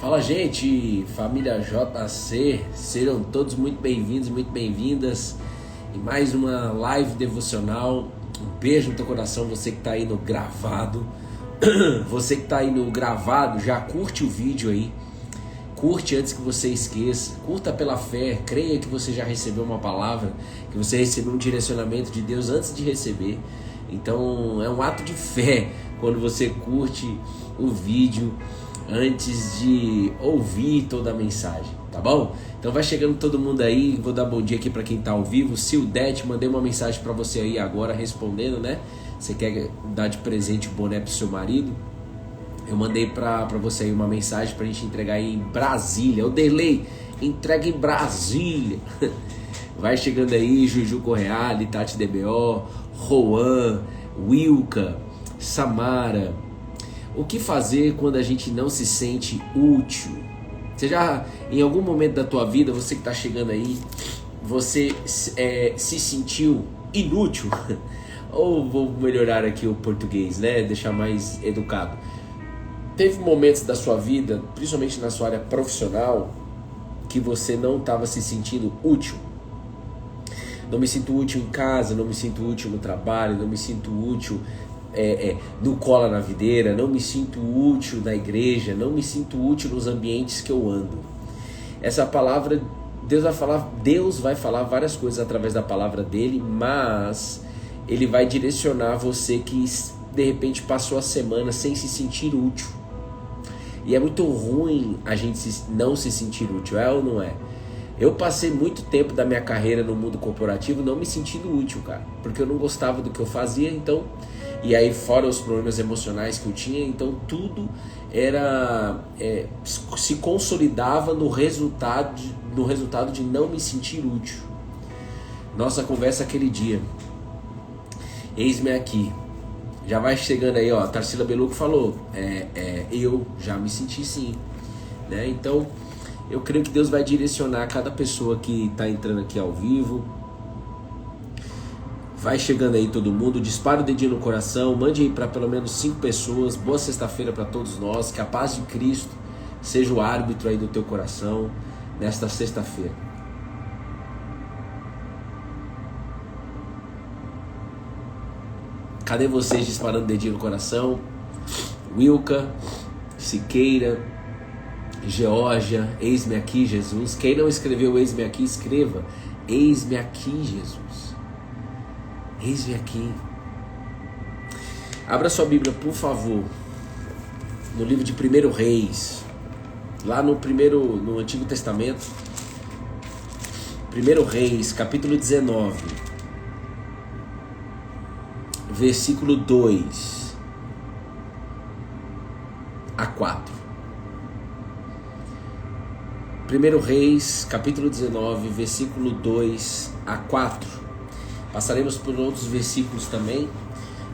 Fala, gente, família JC, sejam todos muito bem-vindos e muito bem-vindas em mais uma live devocional. Um beijo no teu coração, você que está aí no gravado. Você que está aí no gravado, já curte o vídeo aí, curte antes que você esqueça, curta pela fé, creia que você já recebeu uma palavra, que você recebeu um direcionamento de Deus antes de receber. Então é um ato de fé quando você curte o vídeo antes de ouvir toda a mensagem, tá bom? Então vai chegando todo mundo aí, vou dar bom dia aqui para quem tá ao vivo. Sildete, mandei uma mensagem para você aí agora respondendo, né? Você quer dar de presente o boné pro seu marido? Eu mandei para você aí uma mensagem pra gente entregar aí em Brasília. O delay, entrega em Brasília. Vai chegando aí, Juju Correale, Tati DBO, Roan, Wilka, Samara. O que fazer quando a gente não se sente útil? Você já, em algum momento da tua vida, você que está chegando aí, você se sentiu inútil? Ou vou melhorar aqui o português, né? Deixar mais educado. Teve momentos da sua vida, principalmente na sua área profissional, que você não estava se sentindo útil? Não me sinto útil em casa, não me sinto útil no trabalho, não me sinto útil no cola na videira, não me sinto útil na igreja, não me sinto útil nos ambientes que eu ando. Essa palavra, Deus vai falar várias coisas através da palavra dele, mas ele vai direcionar você que de repente passou a semana sem se sentir útil. E é muito ruim a gente não se sentir útil, é ou não é? Eu passei muito tempo da minha carreira no mundo corporativo não me sentindo útil, cara, porque eu não gostava do que eu fazia, então, e aí fora os problemas emocionais que eu tinha, então tudo era se consolidava no resultado de não me sentir útil. Nossa conversa aquele dia, eis-me aqui, já vai chegando aí, ó, Tarsila Beluco falou, eu já me senti sim, né? Então eu creio que Deus vai direcionar cada pessoa que está entrando aqui ao vivo. Vai chegando aí todo mundo, dispara o dedinho no coração, mande aí para pelo menos 5 pessoas. Boa sexta-feira para todos nós, que a paz de Cristo seja o árbitro aí do teu coração nesta sexta-feira. Cadê vocês disparando o dedinho no coração? Wilka, Siqueira, Geórgia, eis-me aqui, Jesus. Quem não escreveu eis-me aqui, escreva eis-me aqui, Jesus. Eis-me aqui. Abra sua Bíblia, por favor, no livro de 1 Reis, lá no Antigo Testamento, 1 Reis, capítulo 19, versículo 2 a 4. 1 Reis, capítulo 19, versículo 2 a 4. Passaremos por outros versículos também,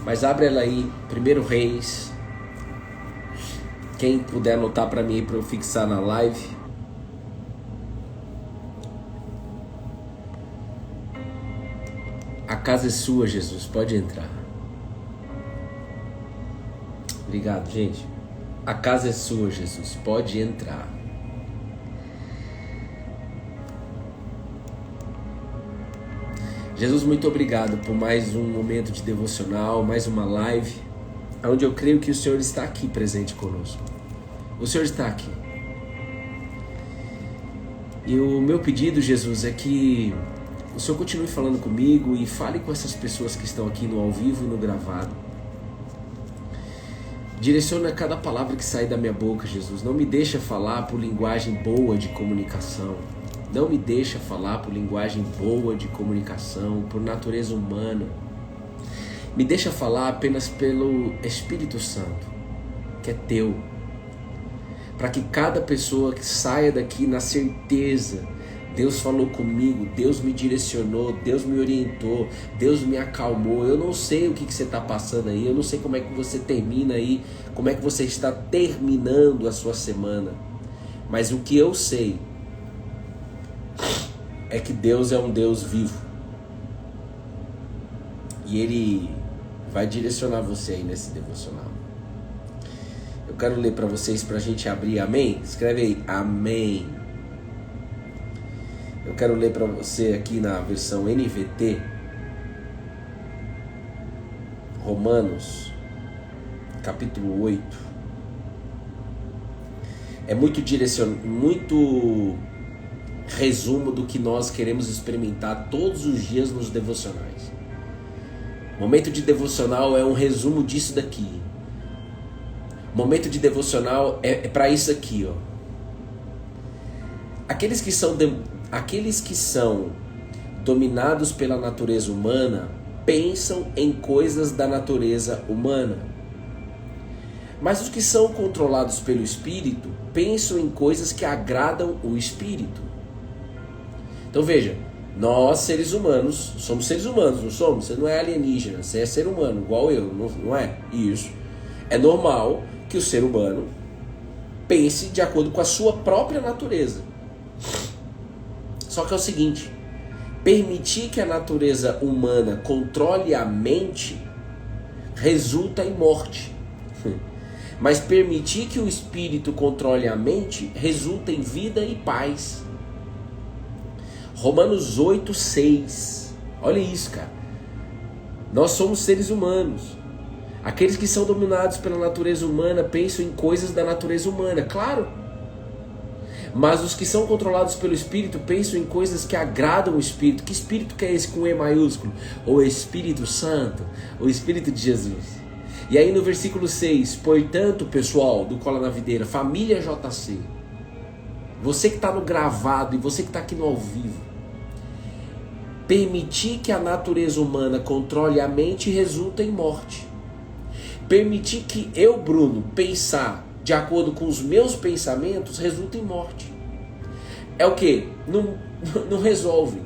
mas abre ela aí, 1 Reis. Quem puder anotar para mim, para eu fixar na live. A casa é sua, Jesus, pode entrar. Obrigado, gente. A casa é sua, Jesus, pode entrar. Jesus, muito obrigado por mais um momento de devocional, mais uma live, onde eu creio que o Senhor está aqui presente conosco. O Senhor está aqui. E o meu pedido, Jesus, é que o Senhor continue falando comigo e fale com essas pessoas que estão aqui no ao vivo e no gravado. Direciona cada palavra que sai da minha boca, Jesus. Não me deixa falar por linguagem boa de comunicação. Não me deixa falar por linguagem boa de comunicação, por natureza humana. Me deixa falar apenas pelo Espírito Santo, que é teu. Para que cada pessoa que saia daqui na certeza, Deus falou comigo, Deus me direcionou, Deus me orientou, Deus me acalmou. Eu não sei o que você está passando aí, eu não sei como é que você termina aí, como é que você está terminando a sua semana. Mas o que eu sei é que Deus é um Deus vivo. E Ele vai direcionar você aí nesse devocional. Eu quero ler para vocês, para a gente abrir, amém? Escreve aí, amém. Eu quero ler para você aqui na versão NVT, Romanos, capítulo 8. É muito resumo do que nós queremos experimentar todos os dias nos devocionais. Momento de devocional é um resumo disso daqui. Momento de devocional é para isso aqui, ó. Aqueles que são dominados pela natureza humana pensam em coisas da natureza humana. Mas os que são controlados pelo Espírito pensam em coisas que agradam o Espírito. Então veja, nós seres humanos, somos seres humanos, não somos? Você não é alienígena, você é ser humano, igual eu, não é? Isso. É normal que o ser humano pense de acordo com a sua própria natureza. Só que é o seguinte, permitir que a natureza humana controle a mente resulta em morte. Mas permitir que o espírito controle a mente resulta em vida e paz. Romanos 8:6. Olha isso, cara. Nós somos seres humanos. Aqueles que são dominados pela natureza humana pensam em coisas da natureza humana, claro. Mas os que são controlados pelo Espírito pensam em coisas que agradam o Espírito. Que Espírito que é esse com E maiúsculo? O Espírito Santo, o Espírito de Jesus. E aí no versículo 6, portanto, pessoal do Cola na Videira, família JC, você que está no gravado e você que está aqui no ao vivo, permitir que a natureza humana controle a mente resulta em morte. Permitir que eu, Bruno, pensar de acordo com os meus pensamentos resulta em morte. É o quê? Não resolve.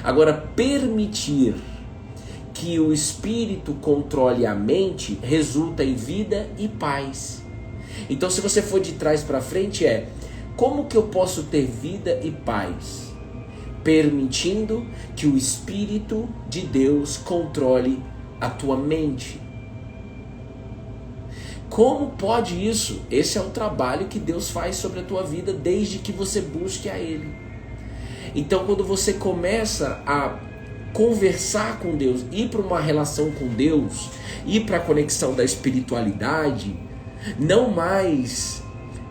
Agora, permitir que o espírito controle a mente resulta em vida e paz. Então, se você for de trás para frente, como que eu posso ter vida e paz? Permitindo que o Espírito de Deus controle a tua mente. Como pode isso? Esse é o trabalho que Deus faz sobre a tua vida desde que você busque a Ele. Então, quando você começa a conversar com Deus, ir para uma relação com Deus, ir para a conexão da espiritualidade, não mais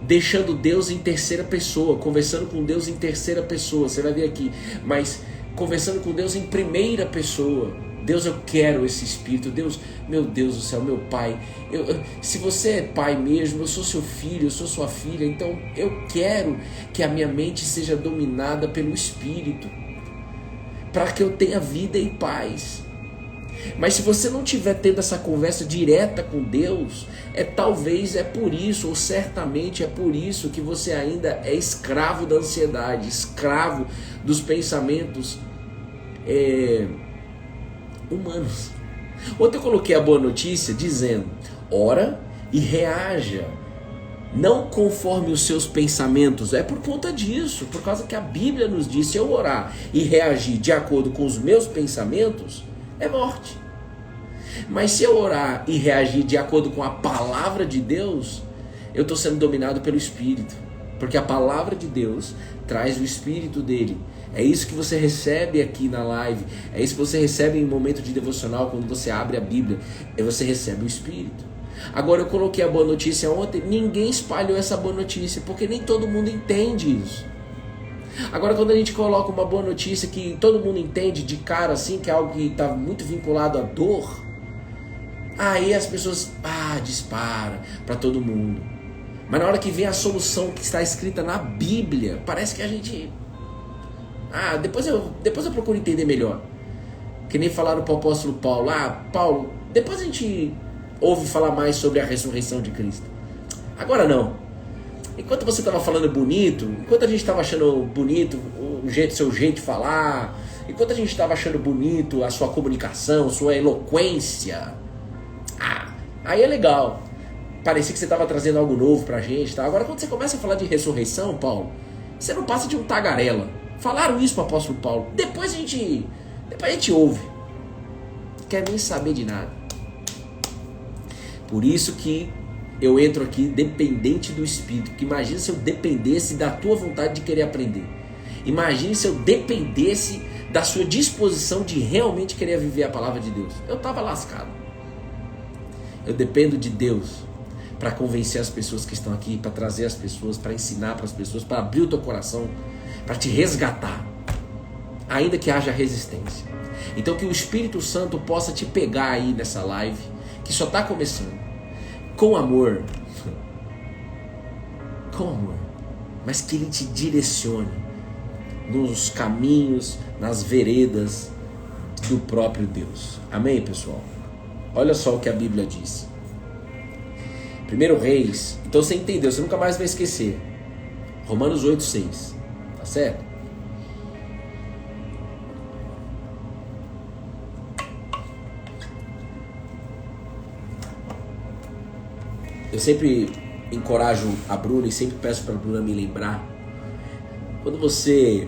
deixando Deus em terceira pessoa, conversando com Deus em terceira pessoa, você vai ver aqui, mas conversando com Deus em primeira pessoa. Deus, eu quero esse Espírito. Deus, meu Deus do céu, meu Pai, se você é Pai mesmo, eu sou seu filho, eu sou sua filha, então eu quero que a minha mente seja dominada pelo Espírito, para que eu tenha vida e paz. Mas se você não estiver tendo essa conversa direta com Deus, talvez é por isso, ou certamente é por isso que você ainda é escravo da ansiedade, escravo dos pensamentos humanos. Ontem eu coloquei a boa notícia dizendo: ora e reaja, não conforme os seus pensamentos. É por conta disso, por causa que a Bíblia nos diz: se eu orar e reagir de acordo com os meus pensamentos, é morte. Mas se eu orar e reagir de acordo com a palavra de Deus, eu estou sendo dominado pelo Espírito, porque a palavra de Deus traz o Espírito dele. É isso que você recebe aqui na live, é isso que você recebe em momento de devocional, quando você abre a Bíblia, você recebe o Espírito. Agora, eu coloquei a boa notícia ontem, ninguém espalhou essa boa notícia, porque nem todo mundo entende isso. Agora, quando a gente coloca uma boa notícia que todo mundo entende de cara assim, que é algo que está muito vinculado à dor, aí as pessoas disparam para todo mundo. Mas na hora que vem a solução que está escrita na Bíblia, parece que a gente... depois eu procuro entender melhor. Que nem falaram para o apóstolo Paulo. Paulo, depois a gente ouve falar mais sobre a ressurreição de Cristo. Agora não. Enquanto você estava falando bonito, enquanto a gente estava achando bonito seu jeito de falar, enquanto a gente estava achando bonito a sua comunicação, sua eloquência, aí é legal. Parecia que você estava trazendo algo novo pra gente, tá? Agora, quando você começa a falar de ressurreição, Paulo, você não passa de um tagarela. Falaram isso pro apóstolo Paulo. Depois a gente ouve. Não quer nem saber de nada. Por isso que eu entro aqui dependente do Espírito. Porque imagina se eu dependesse da tua vontade de querer aprender. Imagine se eu dependesse da sua disposição de realmente querer viver a palavra de Deus. Eu estava lascado. Eu dependo de Deus para convencer as pessoas que estão aqui, para trazer as pessoas, para ensinar para as pessoas, para abrir o teu coração, para te resgatar, ainda que haja resistência. Então que o Espírito Santo possa te pegar aí nessa live, que só está começando, com amor, mas que Ele te direcione nos caminhos, nas veredas do próprio Deus. Amém, pessoal? Olha só o que a Bíblia diz. 1 Reis, então você entendeu, você nunca mais vai esquecer. Romanos 8:6, tá certo? Eu sempre encorajo a Bruna e sempre peço para a Bruna me lembrar. Quando você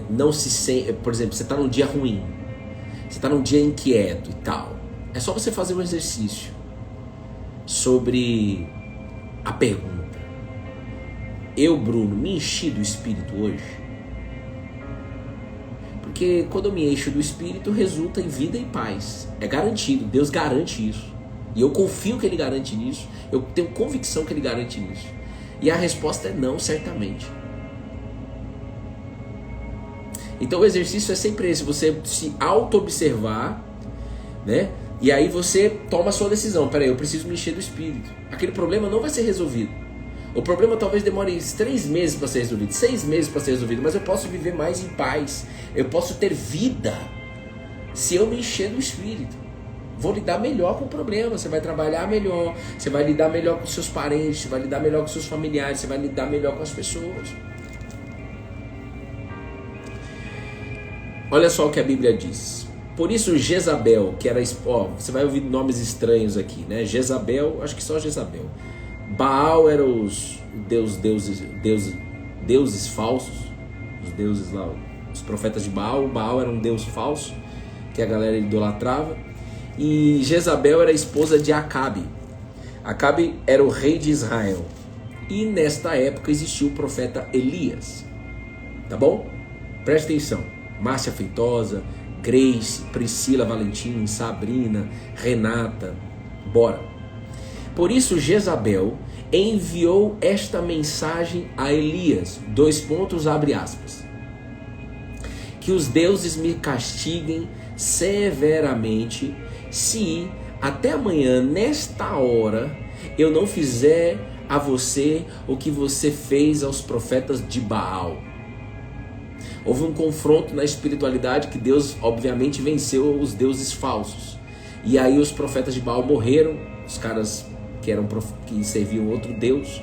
não se sente, por exemplo, você está num dia ruim, você está num dia inquieto e tal, é só você fazer um exercício sobre a pergunta: eu, Bruno, me enchi do Espírito hoje? Porque quando eu me encho do Espírito, resulta em vida e paz. É garantido, Deus garante isso. E eu confio que Ele garante nisso, eu tenho convicção que Ele garante nisso. E a resposta é não, certamente. Então o exercício é sempre esse, você se auto-observar, né? E aí você toma a sua decisão. Peraí, eu preciso me encher do Espírito. Aquele problema não vai ser resolvido. O problema talvez demore 3 meses para ser resolvido, 6 meses para ser resolvido, mas eu posso viver mais em paz. Eu posso ter vida se eu me encher do Espírito. Vou lidar melhor com o problema, você vai trabalhar melhor, você vai lidar melhor com seus parentes, você vai lidar melhor com seus familiares, você vai lidar melhor com as pessoas. Olha só o que a Bíblia diz. Por isso Jezabel, que era... você vai ouvir nomes estranhos aqui, né? Jezabel, acho que só Jezabel. Baal eram os deuses falsos, os deuses lá, os profetas de Baal. O Baal era um deus falso, que a galera idolatrava. E Jezabel era a esposa de Acabe. Acabe era o rei de Israel. E nesta época existiu o profeta Elias. Tá bom? Presta atenção. Márcia Feitosa, Grace, Priscila Valentim, Sabrina, Renata. Bora. Por isso Jezabel enviou esta mensagem a Elias. : abre aspas. Que os deuses me castiguem severamente se até amanhã, nesta hora, eu não fizer a você o que você fez aos profetas de Baal. Houve um confronto na espiritualidade que Deus, obviamente, venceu os deuses falsos. E aí os profetas de Baal morreram, os caras que serviam outro Deus.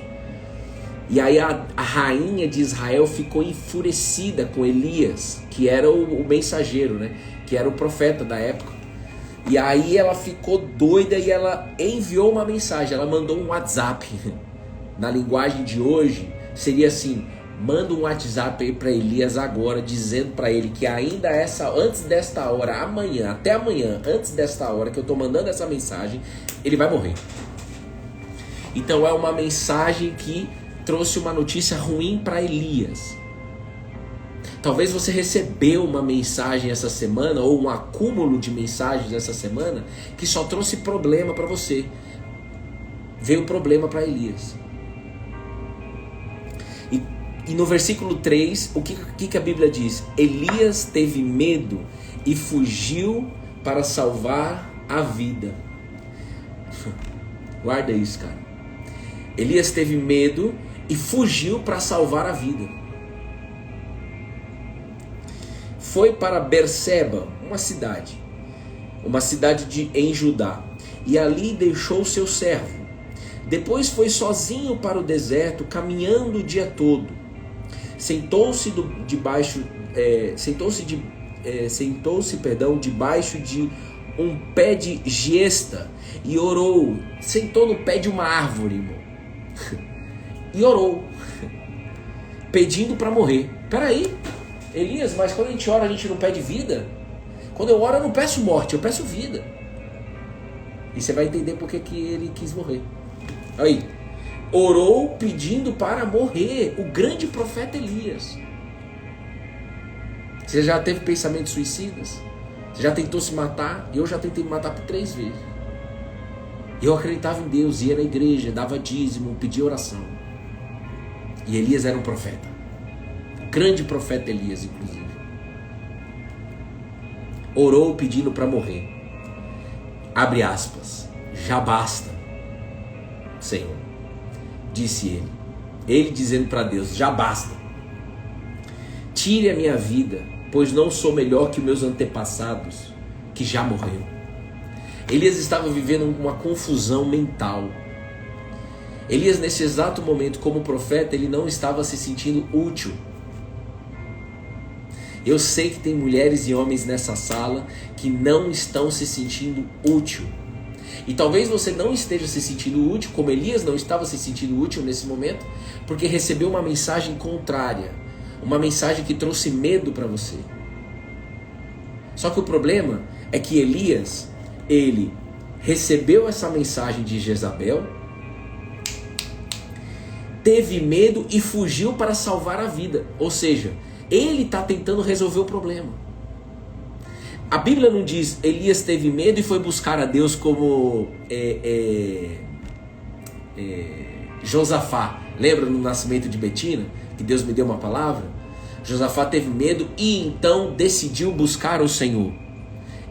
E aí a rainha de Israel ficou enfurecida com Elias, que era o mensageiro, né? Que era o profeta da época. E aí ela ficou doida e ela enviou uma mensagem, ela mandou um WhatsApp. Na linguagem de hoje, seria assim: manda um WhatsApp aí para Elias agora, dizendo para ele que ainda antes desta hora, até amanhã, antes desta hora que eu estou mandando essa mensagem, ele vai morrer. Então é uma mensagem que trouxe uma notícia ruim para Elias. Talvez você recebeu uma mensagem essa semana, ou um acúmulo de mensagens essa semana, que só trouxe problema para você. Veio problema para Elias. E no versículo 3, o que a Bíblia diz? Elias teve medo e fugiu para salvar a vida. Guarda isso, cara. Elias teve medo e fugiu para salvar a vida. Foi para Berseba, uma cidade em Judá, e ali deixou seu servo. Depois foi sozinho para o deserto, caminhando o dia todo. Sentou-se debaixo de um pé de giesta e orou. Sentou no pé de uma árvore, irmão, e orou, pedindo para morrer. Peraí, Elias, mas quando a gente ora, a gente não pede vida? Quando eu oro, eu não peço morte, eu peço vida. E você vai entender por que ele quis morrer. Aí, orou pedindo para morrer. O grande profeta Elias. Você já teve pensamentos suicidas? Você já tentou se matar? Eu já tentei me matar por 3 vezes. Eu acreditava em Deus, ia na igreja, dava dízimo, pedia oração. E Elias era um profeta. O grande profeta Elias, inclusive. Orou pedindo para morrer. Abre aspas. Já basta, Senhor, disse ele. Ele dizendo para Deus, já basta. Tire a minha vida, pois não sou melhor que meus antepassados, que já morreram. Elias estava vivendo uma confusão mental. Elias, nesse exato momento, como profeta, ele não estava se sentindo útil. Eu sei que tem mulheres e homens nessa sala que não estão se sentindo útil. E talvez você não esteja se sentindo útil, como Elias não estava se sentindo útil nesse momento, porque recebeu uma mensagem contrária, uma mensagem que trouxe medo para você. Só que o problema é que Elias, ele recebeu essa mensagem de Jezabel, teve medo e fugiu para salvar a vida. Ou seja, ele está tentando resolver o problema. A Bíblia não diz Elias teve medo e foi buscar a Deus como Josafá. Lembra no nascimento de Betina? Que Deus me deu uma palavra? Josafá teve medo e então decidiu buscar o Senhor.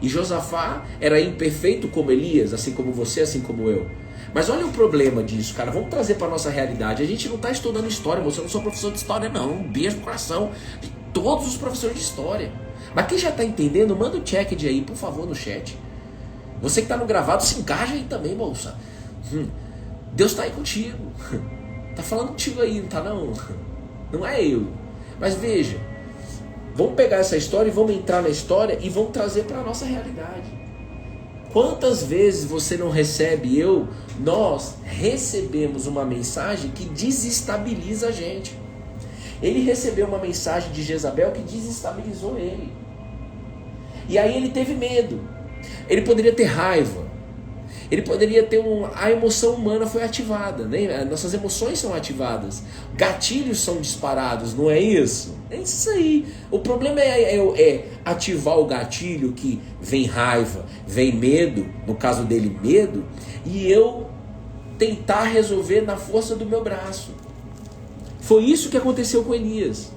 E Josafá era imperfeito como Elias, assim como você, assim como eu. Mas olha o problema disso, cara. Vamos trazer para a nossa realidade. A gente não está estudando história, moço. Eu não sou professor de história, não. Um beijo no coração de todos os professores de história. Mas quem já está entendendo, manda um check de aí, por favor, no chat. Você que está no gravado, se engaja aí também, moça. Deus está aí contigo. Está falando contigo aí, não está não? Não é eu. Mas veja, vamos pegar essa história e vamos entrar na história e vamos trazer para a nossa realidade. Quantas vezes você não recebe, nós recebemos uma mensagem que desestabiliza a gente. Ele recebeu uma mensagem de Jezabel que desestabilizou ele. E aí ele teve medo. Ele poderia ter raiva. Ele poderia ter a emoção humana foi ativada, né? Nossas emoções são ativadas. Gatilhos são disparados, não é isso? É isso aí. O problema é ativar o gatilho que vem raiva, vem medo, no caso dele medo, e eu tentar resolver na força do meu braço. Foi isso que aconteceu com Elias.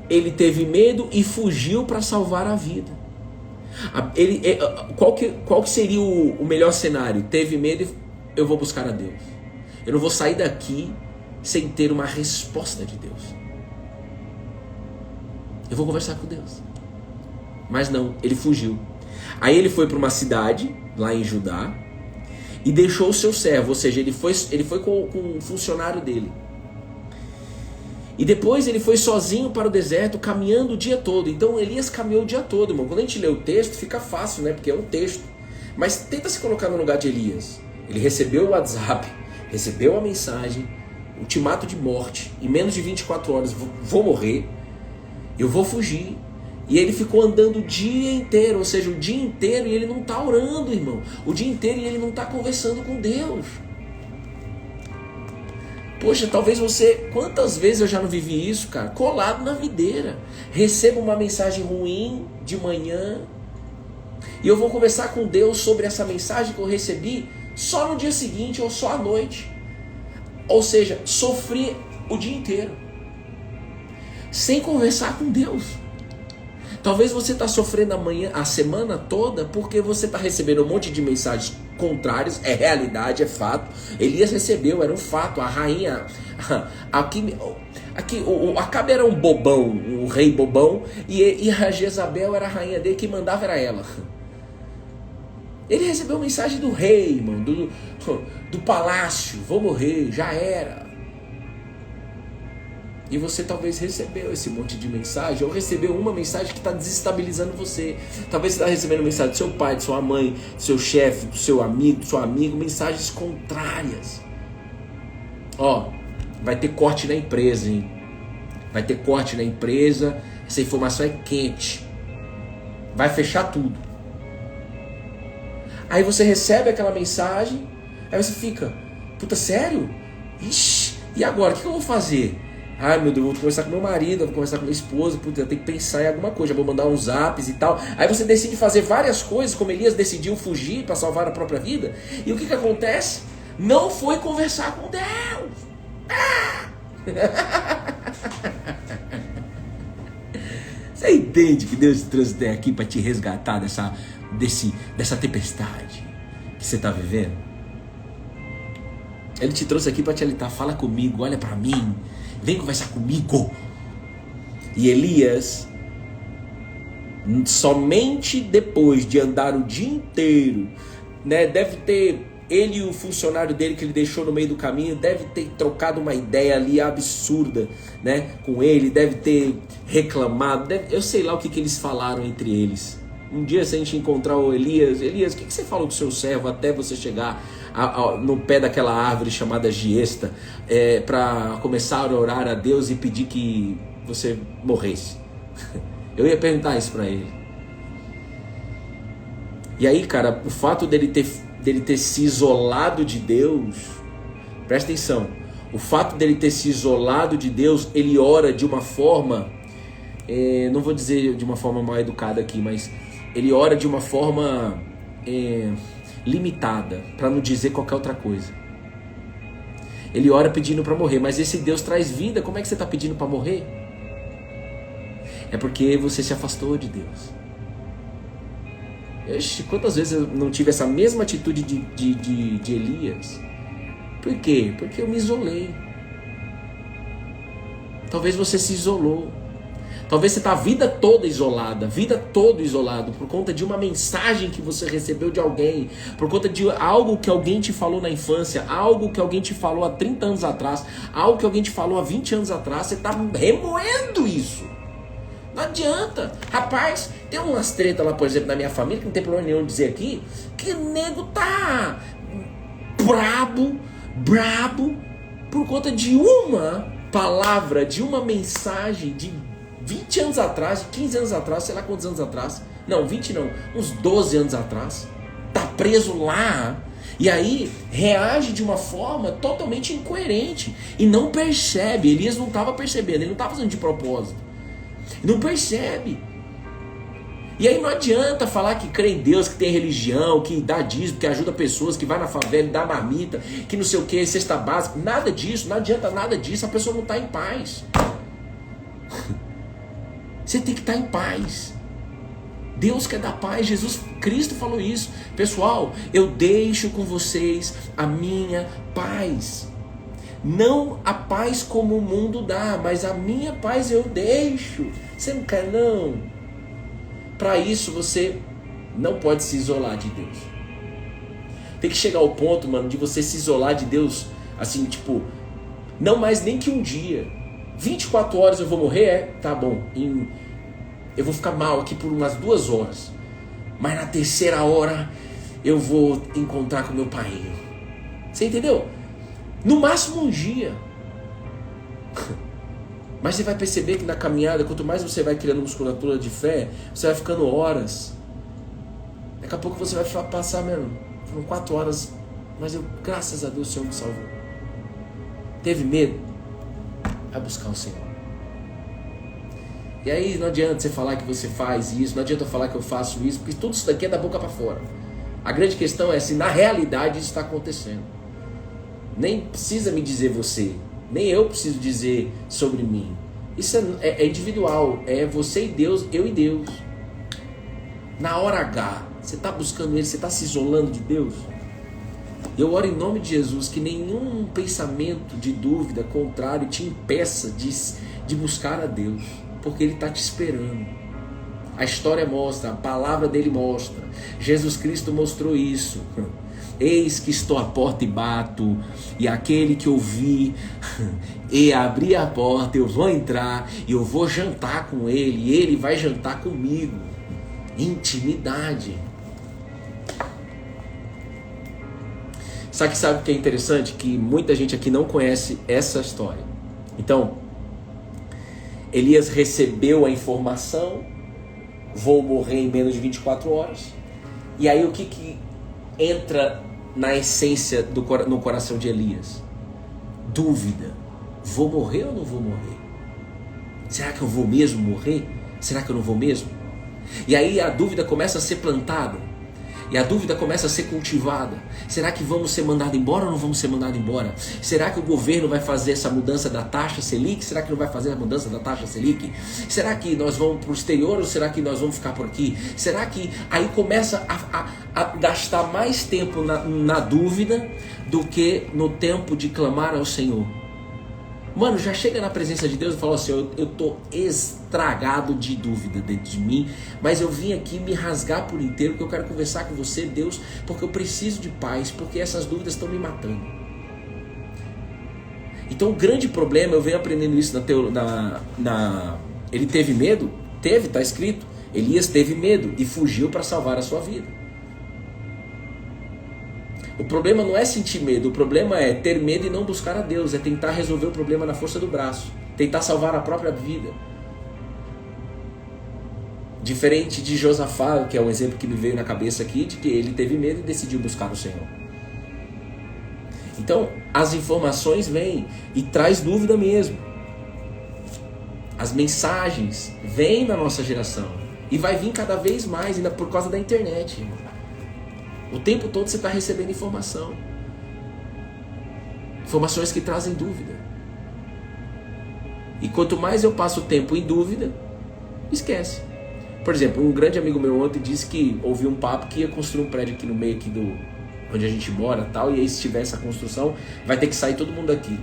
Ele teve medo e fugiu para salvar a vida. Qual que seria o melhor cenário? Teve medo e eu vou buscar a Deus. Eu não vou sair daqui sem ter uma resposta de Deus. Eu vou conversar com Deus. Mas não, ele fugiu. Aí ele foi para uma cidade, lá em Judá, e deixou o seu servo, ou seja, ele foi com um funcionário dele. E depois ele foi sozinho para o deserto, caminhando o dia todo. Então Elias caminhou o dia todo, irmão. Quando a gente lê o texto, fica fácil, né? Porque é um texto. Mas tenta se colocar no lugar de Elias. Ele recebeu o WhatsApp, recebeu a mensagem, ultimato de morte. Em menos de 24 horas, vou morrer, eu vou fugir. E ele ficou andando o dia inteiro, ou seja, o dia inteiro, e ele não está orando, irmão. O dia inteiro e ele não está conversando com Deus. Poxa, talvez você... Quantas vezes eu já não vivi isso, cara? Colado na videira. Recebo uma mensagem ruim de manhã e eu vou conversar com Deus sobre essa mensagem que eu recebi só no dia seguinte ou só à noite. Ou seja, sofri o dia inteiro sem conversar com Deus. Talvez você está sofrendo a semana toda porque você está recebendo um monte de mensagens contrárias, é realidade, é fato. Elias recebeu, era um fato. A rainha, Acabe era um bobão, um rei bobão, e a Jezabel era a rainha dele, quem mandava era ela. Ele recebeu mensagem do rei, irmão, do palácio, vou morrer, já era. E você talvez recebeu esse monte de mensagem, ou recebeu uma mensagem que está desestabilizando você. Talvez você está recebendo mensagem do seu pai, de sua mãe, do seu chefe, do seu amigo, mensagens contrárias. Vai ter corte na empresa, hein? Vai ter corte na empresa, essa informação é quente. Vai fechar tudo. Aí você recebe aquela mensagem, aí você fica, puta, sério? Ixi, e agora? O que eu vou fazer? Ai meu Deus, eu vou conversar com meu marido, eu vou conversar com minha esposa, puta, eu tenho que pensar em alguma coisa, vou mandar uns zaps e tal. Aí você decide fazer várias coisas, como Elias decidiu fugir para salvar a própria vida. E o que acontece? Não foi conversar com Deus. Você entende que Deus te trouxe até aqui para te resgatar dessa tempestade que você está vivendo? Ele te trouxe aqui para te alertar, fala comigo, olha para mim, vem conversar comigo. E Elias, somente depois de andar o dia inteiro, né, deve ter, ele e o funcionário dele que ele deixou no meio do caminho, deve ter trocado uma ideia ali absurda, né, com ele, deve ter reclamado, eu sei lá o que eles falaram entre eles. Um dia, se a gente encontrar o Elias, o que você falou com o seu servo até você chegar no pé daquela árvore chamada giesta, para começar a orar a Deus e pedir que você morresse? Eu ia perguntar isso para ele. E aí, cara, o fato dele ter se isolado de Deus, presta atenção, o fato dele ter se isolado de Deus, ele ora de uma forma, não vou dizer de uma forma mal educada aqui, mas ele ora de uma forma limitada, para não dizer qualquer outra coisa. Ele ora pedindo para morrer, mas esse Deus traz vida. Como é que você está pedindo para morrer? É porque você se afastou de Deus. Ixi, quantas vezes eu não tive essa mesma atitude de Elias? Por quê? Porque eu me isolei. Talvez você se isolou. Talvez você está a vida toda isolado, por conta de uma mensagem que você recebeu de alguém, por conta de algo que alguém te falou na infância, algo que alguém te falou há 30 anos atrás, algo que alguém te falou há 20 anos atrás, você está remoendo isso. Não adianta. Rapaz, tem umas tretas lá, por exemplo, na minha família, que não tem problema nenhum dizer aqui, que o nego tá brabo, por conta de uma palavra, de uma mensagem de 20 anos atrás, 15 anos atrás, sei lá quantos anos atrás, não, 20 não, uns 12 anos atrás, tá preso lá, e aí reage de uma forma totalmente incoerente, e não percebe. Elias não estava percebendo, ele não estava fazendo de propósito, não percebe. E aí não adianta falar que crê em Deus, que tem religião, que dá dízimo, que ajuda pessoas, que vai na favela e dá marmita, que não sei o que, cesta básica, nada disso, não adianta nada disso, a pessoa não está em paz. Você tem que estar em paz. Deus quer dar paz, Jesus Cristo falou isso. Pessoal, eu deixo com vocês a minha paz. Não a paz como o mundo dá, mas a minha paz eu deixo. Você não quer não? Para isso você não pode se isolar de Deus. Tem que chegar ao ponto, mano, de você se isolar de Deus, assim, tipo, não mais nem que um dia. 24 horas eu vou morrer? Tá bom. Eu vou ficar mal aqui por umas 2 horas. Mas na 3ª hora eu vou encontrar com meu pai. Você entendeu? No máximo um dia. Mas você vai perceber que na caminhada, quanto mais você vai criando musculatura de fé, você vai ficando horas. Daqui a pouco você vai passar, mano, foram 4 horas, mas eu, graças a Deus, o Senhor me salvou. Teve medo? Vai buscar o Senhor. E aí não adianta você falar que você faz isso, não adianta eu falar que eu faço isso, porque tudo isso daqui é da boca para fora. A grande questão é se na realidade isso está acontecendo. Nem precisa me dizer você, nem eu preciso dizer sobre mim. Isso é individual, é você e Deus, eu e Deus. Na hora H, você está buscando Ele, você está se isolando de Deus? Eu oro em nome de Jesus que nenhum pensamento de dúvida contrário te impeça de buscar a Deus, porque Ele está te esperando. A história mostra, a palavra dele mostra, Jesus Cristo mostrou isso. Eis que estou à porta e bato, e aquele que ouvir e abrir a porta, eu vou entrar e eu vou jantar com ele, e ele vai jantar comigo. Intimidade. Sabe o que é interessante? Que muita gente aqui não conhece essa história. Então, Elias recebeu a informação, vou morrer em menos de 24 horas. E aí o que entra na essência no coração de Elias? Dúvida. Vou morrer ou não vou morrer? Será que eu vou mesmo morrer? Será que eu não vou mesmo? E aí a dúvida começa a ser plantada. E a dúvida começa a ser cultivada. Será que vamos ser mandados embora ou não vamos ser mandados embora? Será que o governo vai fazer essa mudança da taxa Selic? Será que não vai fazer a mudança da taxa Selic? Será que nós vamos para o exterior ou será que nós vamos ficar por aqui? Será que aí começa a gastar mais tempo na dúvida do que no tempo de clamar ao Senhor? Mano, já chega na presença de Deus e fala assim, eu tô estragado de dúvida dentro de mim, mas eu vim aqui me rasgar por inteiro, porque eu quero conversar com você, Deus, porque eu preciso de paz, porque essas dúvidas estão me matando. Então o grande problema, eu venho aprendendo isso ele teve medo? Teve, tá escrito. Elias teve medo e fugiu para salvar a sua vida. O problema não é sentir medo, o problema é ter medo e não buscar a Deus, é tentar resolver o problema na força do braço, tentar salvar a própria vida. Diferente de Josafá, que é um exemplo que me veio na cabeça aqui, de que ele teve medo e decidiu buscar o Senhor. Então, as informações vêm e traz dúvida mesmo. As mensagens vêm na nossa geração e vai vir cada vez mais, ainda por causa da internet, irmão. O tempo todo você está recebendo informação. Informações que trazem dúvida. E quanto mais eu passo o tempo em dúvida, esquece. Por exemplo, um grande amigo meu ontem disse que ouviu um papo que ia construir um prédio aqui no meio aqui onde a gente mora e tal. E aí se tiver essa construção, vai ter que sair todo mundo aqui.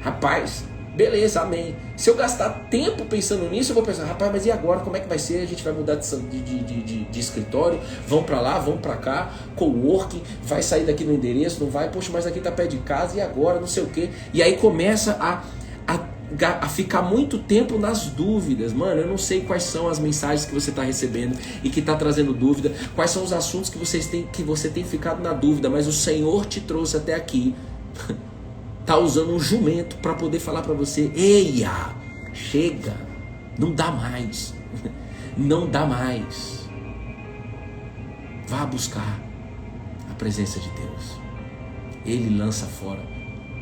Rapaz, beleza, amém. Se eu gastar tempo pensando nisso, eu vou pensar, rapaz, mas e agora? Como é que vai ser? A gente vai mudar de escritório, vão pra lá, vão pra cá, coworking, vai sair daqui no endereço, não vai? Poxa, mas aqui tá perto de casa, e agora? Não sei o quê. E aí começa a ficar muito tempo nas dúvidas. Mano, eu não sei quais são as mensagens que você tá recebendo e que tá trazendo dúvida, quais são os assuntos que você tem ficado na dúvida, mas o Senhor te trouxe até aqui. Tá usando um jumento para poder falar para você, eia, chega, não dá mais, não dá mais. Vá buscar a presença de Deus. Ele lança fora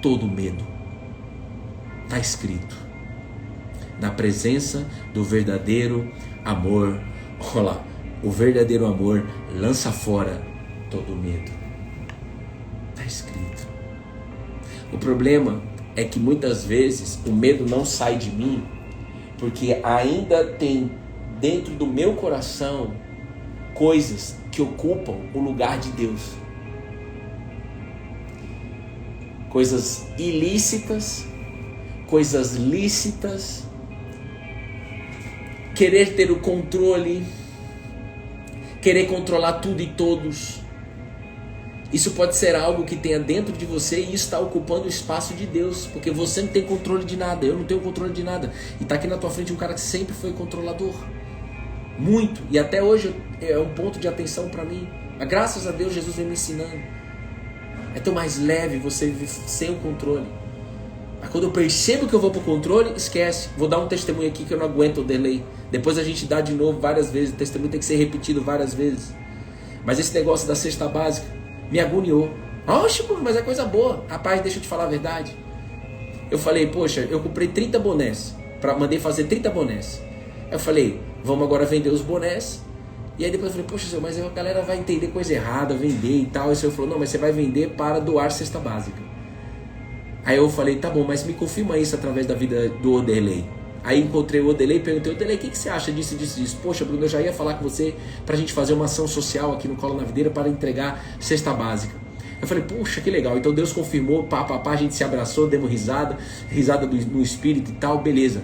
todo medo. Tá escrito, na presença do verdadeiro amor, olha lá, o verdadeiro amor lança fora todo medo. Tá escrito. O problema é que muitas vezes o medo não sai de mim porque ainda tem dentro do meu coração coisas que ocupam o lugar de Deus. Coisas ilícitas, coisas lícitas, querer ter o controle, querer controlar tudo e todos. Isso pode ser algo que tenha dentro de você e está ocupando o espaço de Deus, porque você não tem controle de nada, eu não tenho controle de nada. E está aqui na tua frente um cara que sempre foi controlador, muito, e até hoje é um ponto de atenção para mim. Mas graças a Deus Jesus vem me ensinando. É tão mais leve você viver sem o controle. Mas quando eu percebo que eu vou pro controle, esquece. Vou dar um testemunho aqui que eu não aguento o delay. Depois a gente dá de novo várias vezes, o testemunho tem que ser repetido várias vezes. Mas esse negócio da cesta básica me agoniou. Oxe, mas é coisa boa. Rapaz, deixa eu te falar a verdade. Eu falei, poxa, eu comprei 30 bonés. Mandei fazer 30 bonés. Eu falei, vamos agora vender os bonés. E aí depois eu falei, poxa, senhor, mas a galera vai entender coisa errada, vender e tal. E o senhor falou, não, mas você vai vender para doar cesta básica. Aí eu falei, tá bom, mas me confirma isso através da vida do Oderley. Aí encontrei o Oderley e perguntei, Oderley, o que você acha disso, disso? Poxa, Bruno, eu já ia falar com você pra gente fazer uma ação social aqui no Colo na Videira para entregar cesta básica. Eu falei, puxa, que legal. Então Deus confirmou, pá, a gente se abraçou, demos risada no espírito e tal, beleza.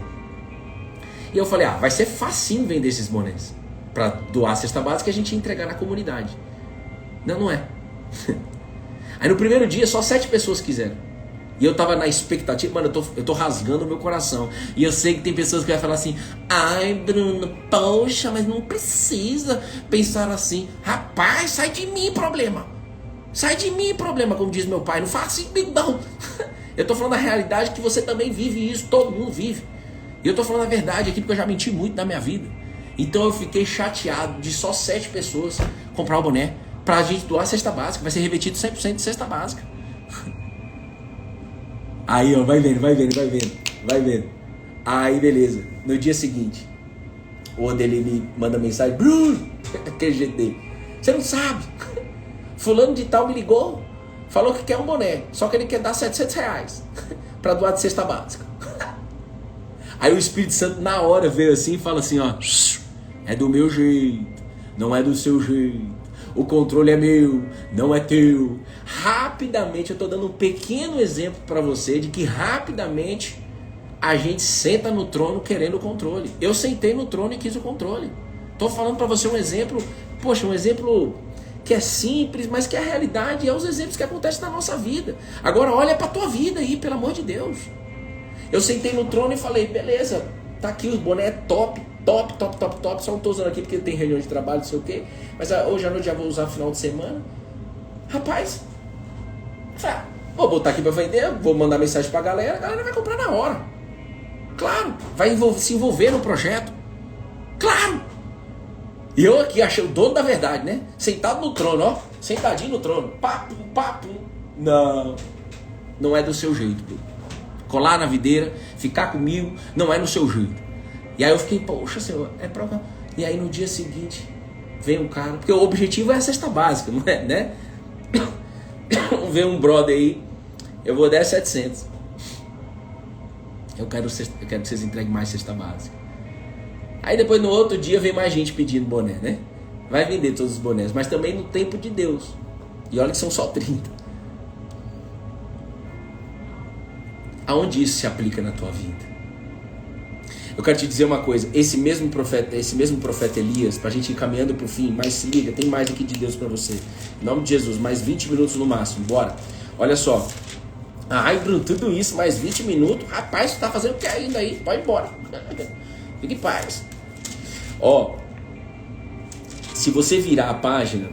E eu falei, vai ser facinho vender esses bonés. Pra doar a cesta básica e a gente ia entregar na comunidade. Não é. Aí no primeiro dia só 7 pessoas quiseram. E eu tava na expectativa, mano, eu tô rasgando o meu coração. E eu sei que tem pessoas que vai falar assim, ai Bruno, poxa, mas não precisa pensar assim. Rapaz, sai de mim, problema. Sai de mim, problema, como diz meu pai. Não faça isso, não. Eu tô falando a realidade que você também vive isso, todo mundo vive. E eu tô falando a verdade aqui porque eu já menti muito na minha vida. Então eu fiquei chateado de só 7 pessoas comprar o boné. pra gente doar cesta básica. Vai ser revertido 100% de cesta básica. Aí, ó, vai vendo. Aí, beleza. No dia seguinte, o outro dele me manda mensagem: Bruno, aquele jeito dele, você não sabe, fulano de tal me ligou, falou que quer um boné, só que ele quer dar R$700 pra doar de cesta básica. Aí o Espírito Santo na hora veio assim e fala assim, ó: é do meu jeito, não é do seu jeito. O controle é meu, não é teu. Rapidamente, eu estou dando um pequeno exemplo para você de que rapidamente a gente senta no trono querendo o controle. Eu sentei no trono e quis o controle. Estou falando para você um exemplo, poxa, um exemplo que é simples, mas que é a realidade, é os exemplos que acontecem na nossa vida. Agora olha para a tua vida aí, pelo amor de Deus. Eu sentei no trono e falei, beleza, tá aqui os bonés top, só não tô usando aqui porque tem reunião de trabalho, não sei o que, mas hoje à noite já vou usar no final de semana. Rapaz, vou botar aqui pra vender, vou mandar mensagem pra galera, a galera vai comprar na hora. Claro, vai se envolver no projeto. Claro. E eu aqui achei o dono da verdade, né? Sentado no trono, ó, sentadinho no trono, papo. Não é do seu jeito, Pedro. Colar na videira, ficar comigo, não é no seu jeito. E aí eu fiquei, poxa senhor, é prova. E aí no dia seguinte, vem um cara, porque o objetivo é a cesta básica, não é, né? Vem um brother aí, eu vou dar 700. Eu quero que vocês entreguem mais cesta básica. Aí depois no outro dia vem mais gente pedindo boné, né? Vai vender todos os bonés, mas também no tempo de Deus. E olha que são só 30. Aonde isso se aplica na tua vida? Eu quero te dizer uma coisa, esse mesmo profeta Elias, pra gente ir caminhando pro fim, mas se liga, tem mais aqui de Deus pra você. Em nome de Jesus, mais 20 minutos no máximo, bora. Olha só. Ai, Bruno, tudo isso, mais 20 minutos? Rapaz, tu tá fazendo o que ainda aí? Pode ir embora. Fique em paz. Ó, se você virar a página,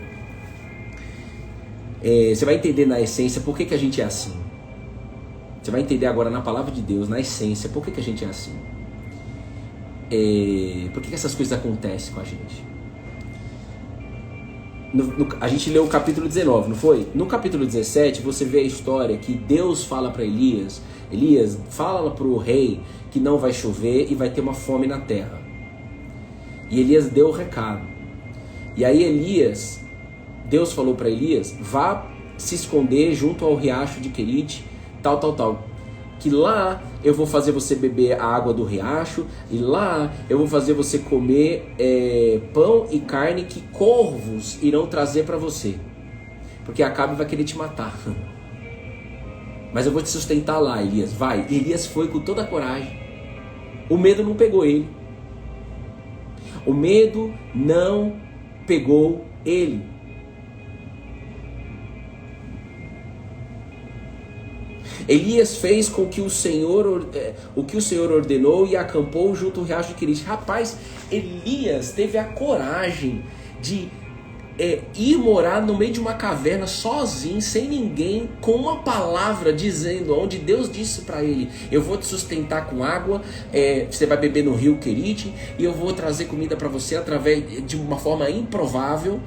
você vai entender na essência por que a gente é assim. Você vai entender agora na palavra de Deus, na essência, por que a gente é assim. Por que essas coisas acontecem com a gente? A gente leu o capítulo 19, não foi? No capítulo 17 você vê a história que Deus fala para Elias: Elias, fala para o rei que não vai chover e vai ter uma fome na terra. E Elias deu o recado. E aí Deus falou para Elias: vá se esconder junto ao riacho de Querite, tal, que lá eu vou fazer você beber a água do riacho, e lá eu vou fazer você comer pão e carne que corvos irão trazer para você, porque Acabe vai querer te matar. Mas eu vou te sustentar lá, Elias, vai. E Elias foi com toda a coragem. O medo não pegou ele. O medo não pegou ele. Elias fez com que o Senhor ordenou e acampou junto ao riacho de Querite. Rapaz, Elias teve a coragem de ir morar no meio de uma caverna sozinho, sem ninguém, com uma palavra dizendo, onde Deus disse para ele: eu vou te sustentar com água, você vai beber no rio Querite, e eu vou trazer comida para você através de uma forma improvável.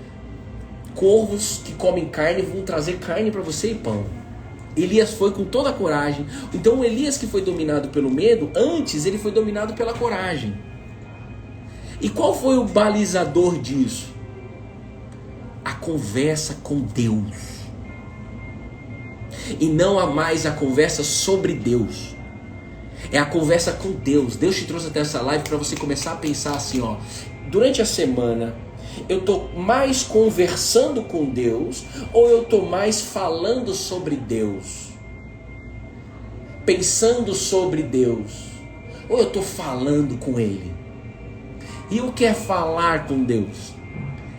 Corvos que comem carne vão trazer carne para você e pão. Elias foi com toda a coragem. Então o Elias que foi dominado pelo medo, antes ele foi dominado pela coragem. E qual foi o balizador disso? A conversa com Deus. E não há mais a conversa sobre Deus. É a conversa com Deus. Deus te trouxe até essa live para você começar a pensar assim, ó. Durante a semana, eu tô mais conversando com Deus ou eu tô mais falando sobre Deus? Pensando sobre Deus? Ou eu tô falando com Ele? E o que é falar com Deus?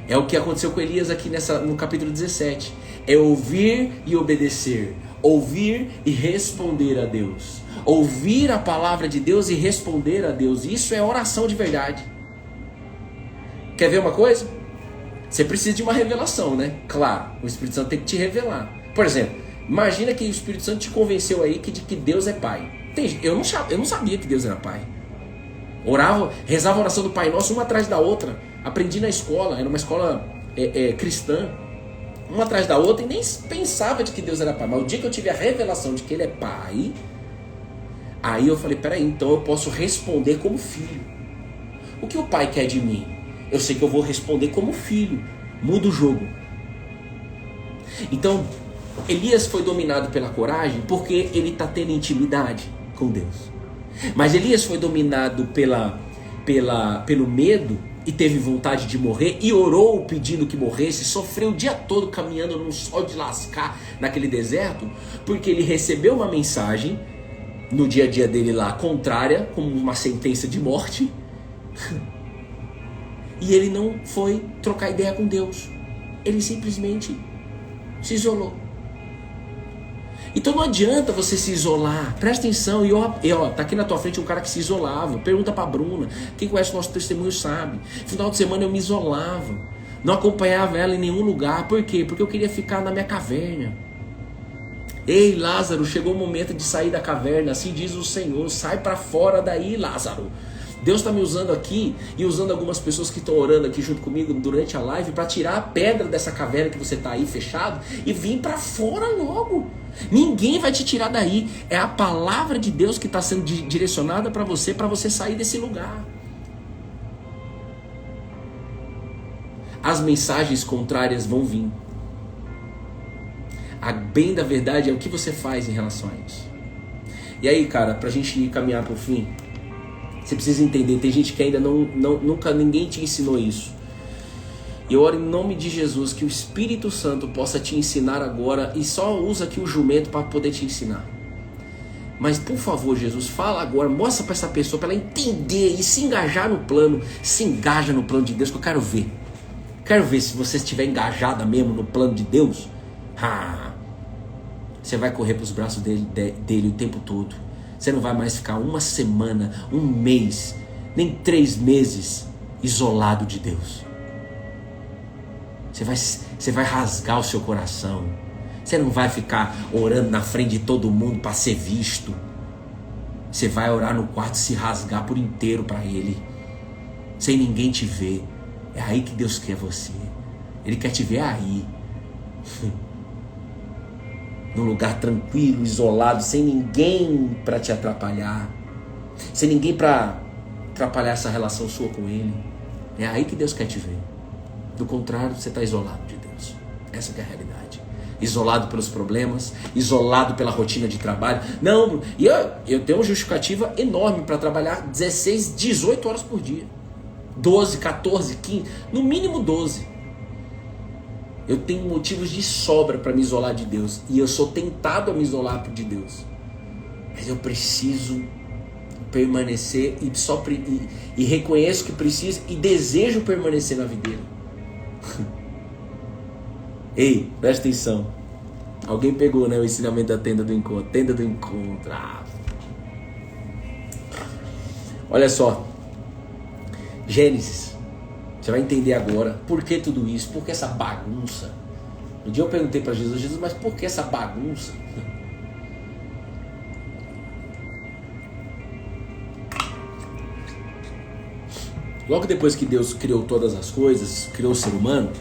É o que aconteceu com Elias aqui no capítulo 17. É ouvir e obedecer. Ouvir e responder a Deus. Ouvir a palavra de Deus e responder a Deus. Isso é oração de verdade. Quer ver uma coisa? Você precisa de uma revelação, né? Claro, o Espírito Santo tem que te revelar. Por exemplo, imagina que o Espírito Santo te convenceu aí de que Deus é Pai. Eu não sabia que Deus era Pai. Rezava a oração do Pai Nosso uma atrás da outra. Aprendi na escola, era uma escola cristã. uma atrás da outra, e nem pensava de que Deus era pai. Mas o dia que eu tive a revelação de que ele é pai, aí eu falei, peraí, então eu posso responder como filho. O que o pai quer de mim? Eu sei que eu vou responder como filho. Muda o jogo. Então, Elias foi dominado pela coragem porque ele está tendo intimidade com Deus. Mas Elias foi dominado pelo medo e teve vontade de morrer e orou pedindo que morresse, sofreu o dia todo caminhando num sol de lascar naquele deserto, porque ele recebeu uma mensagem no dia a dia dele lá, contrária, como uma sentença de morte, e ele não foi trocar ideia com Deus, ele simplesmente se isolou. Então não adianta você se isolar, presta atenção, tá aqui na tua frente um cara que se isolava, pergunta pra Bruna, quem conhece o nosso testemunho sabe, final de semana eu me isolava, não acompanhava ela em nenhum lugar, por quê? Porque eu queria ficar na minha caverna. Ei, Lázaro, chegou o momento de sair da caverna, assim diz o Senhor, sai pra fora daí, Lázaro. Deus está me usando aqui e usando algumas pessoas que estão orando aqui junto comigo durante a live para tirar a pedra dessa caverna que você está aí fechado e vir para fora logo. Ninguém vai te tirar daí. É a palavra de Deus que está sendo direcionada para você sair desse lugar. As mensagens contrárias vão vir. A bem da verdade é o que você faz em relação a isso. E aí, cara, pra gente caminhar pro fim, você precisa entender, tem gente que ainda nunca ninguém te ensinou isso. E eu oro em nome de Jesus que o Espírito Santo possa te ensinar agora, e só usa aqui o jumento para poder te ensinar. Mas por favor, Jesus, fala agora, mostra para essa pessoa, para ela entender e se engajar no plano. Se engaja no plano de Deus, que eu quero ver. Quero ver se você estiver engajada mesmo no plano de Deus. Você vai correr para os braços dele o tempo todo. Você não vai mais ficar uma semana, um mês, nem 3 meses isolado de Deus. Você vai rasgar o seu coração. Você não vai ficar orando na frente de todo mundo para ser visto. Você vai orar no quarto e se rasgar por inteiro para Ele, sem ninguém te ver. É aí que Deus quer você. Ele quer te ver aí. Num lugar tranquilo, isolado, sem ninguém para te atrapalhar, sem ninguém para atrapalhar essa relação sua com Ele. É aí que Deus quer te ver. Do contrário, você está isolado de Deus. Essa que é a realidade. Isolado pelos problemas, isolado pela rotina de trabalho. Não, e eu tenho uma justificativa enorme para trabalhar 16, 18 horas por dia. 12, 14, 15, no mínimo 12. Eu tenho motivos de sobra para me isolar de Deus. E eu sou tentado a me isolar de Deus. Mas eu preciso permanecer e reconheço que preciso e desejo permanecer na videira. Ei, presta atenção. Alguém pegou, né, o ensinamento da tenda do encontro. Tenda do encontro. Olha só. Gênesis. Você vai entender agora por que tudo isso, por que essa bagunça. Um dia eu perguntei para Jesus, mas por que essa bagunça? Logo depois que Deus criou todas as coisas, criou o ser humano,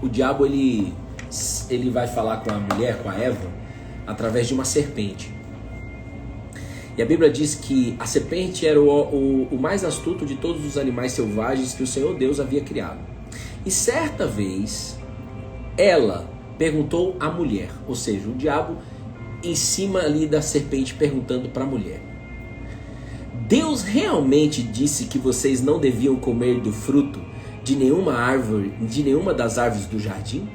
o diabo ele vai falar com a mulher, com a Eva, através de uma serpente. E a Bíblia diz que a serpente era o mais astuto de todos os animais selvagens que o Senhor Deus havia criado. E certa vez, ela perguntou à mulher, ou seja, o diabo em cima ali da serpente perguntando para a mulher: Deus realmente disse que vocês não deviam comer do fruto de nenhuma árvore, de nenhuma das árvores do jardim?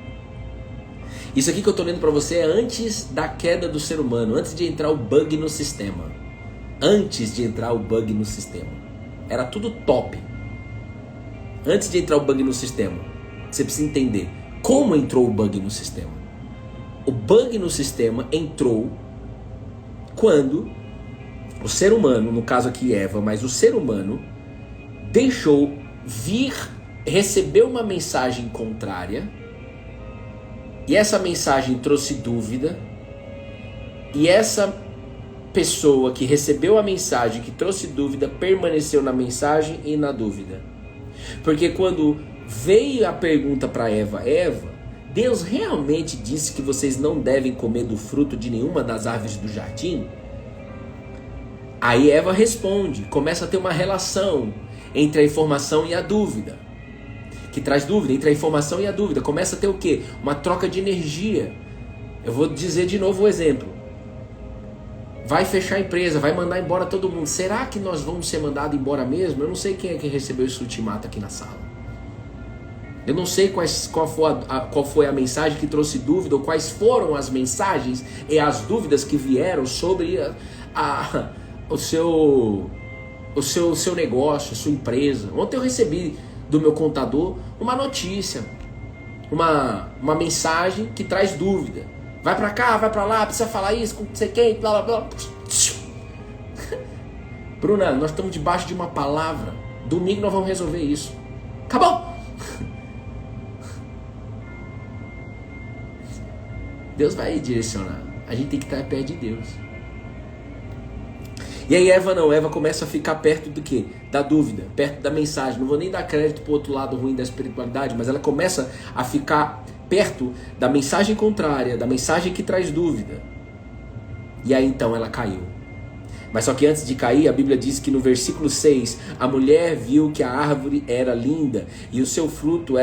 Isso aqui que eu estou lendo para você é antes da queda do ser humano, antes de entrar o bug no sistema. Antes de entrar o bug no sistema. Era tudo top. Antes de entrar o bug no sistema, você precisa entender como entrou o bug no sistema. O bug no sistema entrou quando o ser humano, no caso aqui Eva, mas o ser humano deixou recebeu uma mensagem contrária, e essa mensagem trouxe dúvida, e essa pessoa que recebeu a mensagem que trouxe dúvida permaneceu na mensagem e na dúvida. Porque quando veio a pergunta para Eva, Deus realmente disse que vocês não devem comer do fruto de nenhuma das árvores do jardim? Aí Eva responde, começa a ter uma relação entre a informação e a dúvida, que traz dúvida, entre a informação e a dúvida, começa a ter o quê? Uma troca de energia. Eu vou dizer de novo o exemplo. Vai fechar a empresa, vai mandar embora todo mundo. Será que nós vamos ser mandados embora mesmo? Eu não sei quem é que recebeu esse ultimato aqui na sala. Eu não sei qual foi a mensagem que trouxe dúvida, ou quais foram as mensagens e as dúvidas que vieram sobre o seu negócio, a sua empresa. Ontem eu recebi do meu contador uma notícia, uma mensagem que traz dúvida. Vai pra cá, vai pra lá, precisa falar isso, com não sei quem, blá blá blá. Bruna, nós estamos debaixo de uma palavra. Domingo nós vamos resolver isso. Acabou! Deus vai direcionar. A gente tem que estar perto de Deus. E aí Eva começa a ficar perto do quê? Da dúvida, perto da mensagem. Não vou nem dar crédito pro outro lado ruim da espiritualidade, mas ela começa a ficar perto da mensagem contrária, da mensagem que traz dúvida. E aí então ela caiu. Mas só que antes de cair, a Bíblia diz que no versículo 6, a mulher viu que a árvore era linda e o seu fruto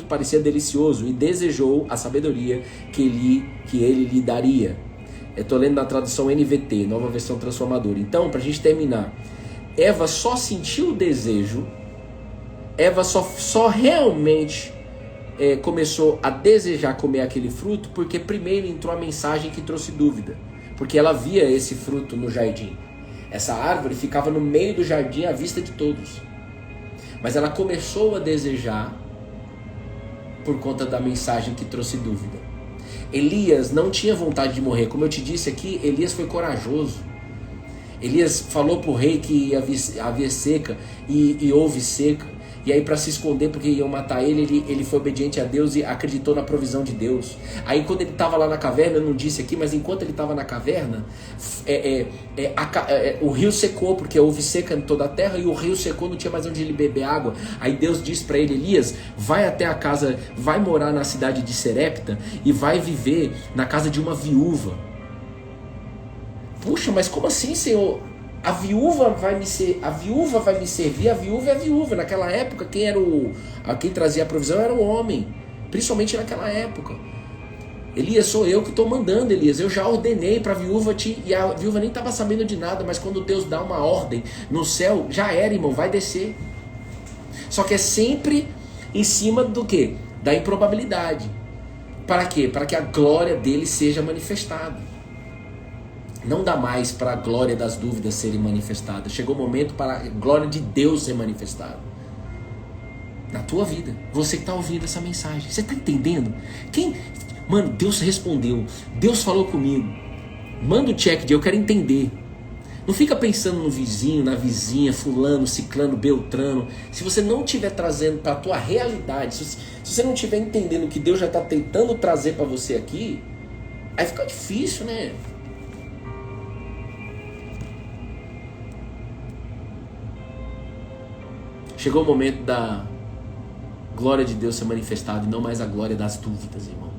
parecia delicioso e desejou a sabedoria que ele lhe daria. Eu estou lendo na tradução NVT, nova versão transformadora. Então, para a gente terminar, Eva só sentiu o desejo, Eva só realmente começou a desejar comer aquele fruto porque primeiro entrou a mensagem que trouxe dúvida. Porque ela via esse fruto no jardim. Essa árvore ficava no meio do jardim à vista de todos. Mas ela começou a desejar por conta da mensagem que trouxe dúvida. Elias não tinha vontade de morrer. Como eu te disse aqui, Elias foi corajoso. Elias falou para o rei que havia seca e houve seca. E aí para se esconder porque iam matar ele foi obediente a Deus e acreditou na provisão de Deus. Aí quando ele estava lá na caverna, eu não disse aqui, mas enquanto ele estava na caverna, o rio secou, porque houve seca em toda a terra e o rio secou, não tinha mais onde ele beber água. Aí Deus disse para ele, Elias, vai até a casa, vai morar na cidade de Serepta e vai viver na casa de uma viúva. Puxa, mas como assim, Senhor? A viúva vai me servir, a viúva é a viúva. Naquela época, quem trazia a provisão era o homem, principalmente naquela época. Elias, sou eu que estou mandando, Elias. Eu já ordenei para a viúva e a viúva nem estava sabendo de nada, mas quando Deus dá uma ordem no céu, já era, irmão, vai descer. Só que é sempre em cima do quê? Da improbabilidade. Para quê? Para que a glória dele seja manifestada. Não dá mais para a glória das dúvidas serem manifestadas. Chegou o momento para a glória de Deus ser manifestada. Na tua vida. Você que está ouvindo essa mensagem. Você está entendendo? Mano, Deus respondeu. Deus falou comigo. Manda um check de eu quero entender. Não fica pensando no vizinho, na vizinha, fulano, ciclano, beltrano. Se você não estiver trazendo para a tua realidade, se você não estiver entendendo o que Deus já está tentando trazer para você aqui, aí fica difícil, né? Chegou o momento da glória de Deus ser manifestada e não mais a glória das dúvidas, irmão.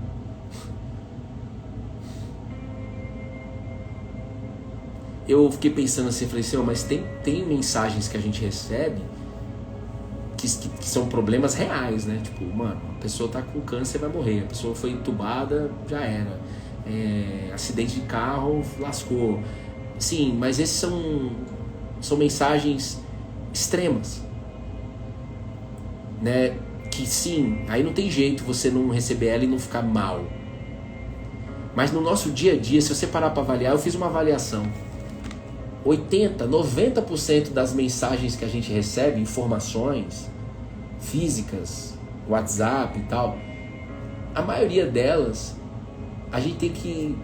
Eu fiquei pensando assim, falei, Senhor, mas tem mensagens que a gente recebe que são problemas reais, né? Tipo, mano, a pessoa tá com câncer e vai morrer, a pessoa foi entubada, já era. Acidente de carro, lascou. Sim, mas esses são mensagens extremas. Né? Que sim, aí não tem jeito você não receber ela e não ficar mal. Mas no nosso dia a dia, se você parar para avaliar, eu fiz uma avaliação. 80%, 90% das mensagens que a gente recebe, informações físicas, WhatsApp e tal, a maioria delas a gente tem que